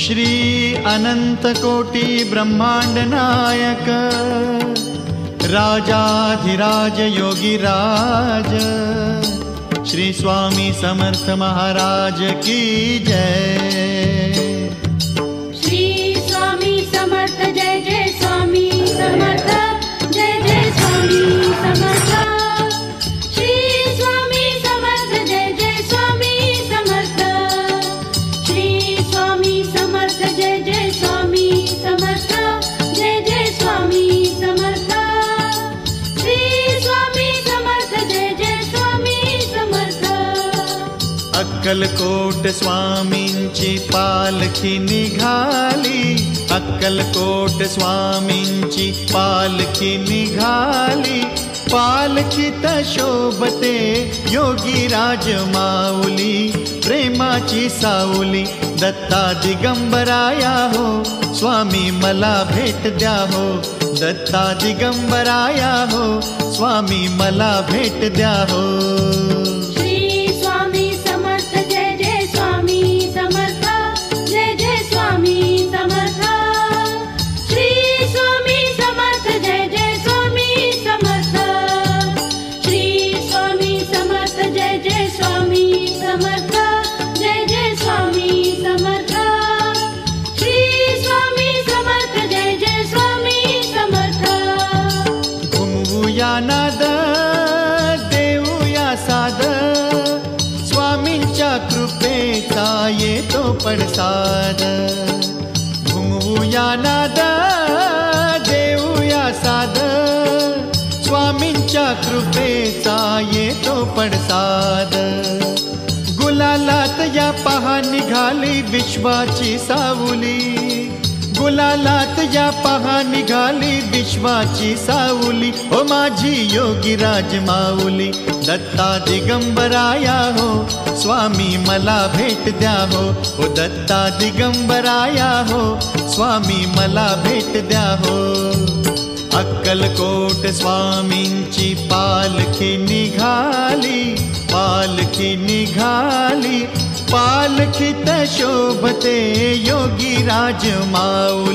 श्री अनंत कोटि ब्रह्मांड नायक राजाधिराज योगी राज श्री स्वामी समर्थ महाराज की जय। श्री स्वामी समर्थ जय जय स्वामी समर्थ जय जय स्वामी समर्थ। श्री स्वामी समर्थ जय जय स्वामी समर्थ। श्री स्वामी समर्थ जय जय स्वामी समर्थ जय जय स्वामी समर्थ। श्री स्वामी समर्थ जय जय स्वामी समर्थ। अक्कलकोट स्वामींची पालखी निघाली, अक्कलकोट स्वामींची पालखी निघाली, पालखीत शोभते योगी राज माऊली, प्रेमाची सावली दत्ता दिगंबराया हो, स्वामी मला भेट द्या हो, दत्ता दिगंबराया हो, स्वामी मला भेट द्या हो। नाद देऊया साद, स्वामींच्या कृपेचा येतो पडसाद। घुमवूया नाद देऊया साद, स्वामींच्या कृपेचा येतो पडसाद। गुलालात या पहा निघाली विश्वाची सावली, गुलालात या पहा निघाली विश्वाची सावली, हो माझी योगी राज माऊली, दत्ता दिगंबराया हो, स्वामी मला भेट द्या हो, हो दत्ता दिगंबराया हो, स्वामी मला भेट द्या हो। अक्कलकोट स्वामींची पालखी निघाली, पालखी निघाली, पालखीत शोभते योगी राज माऊली।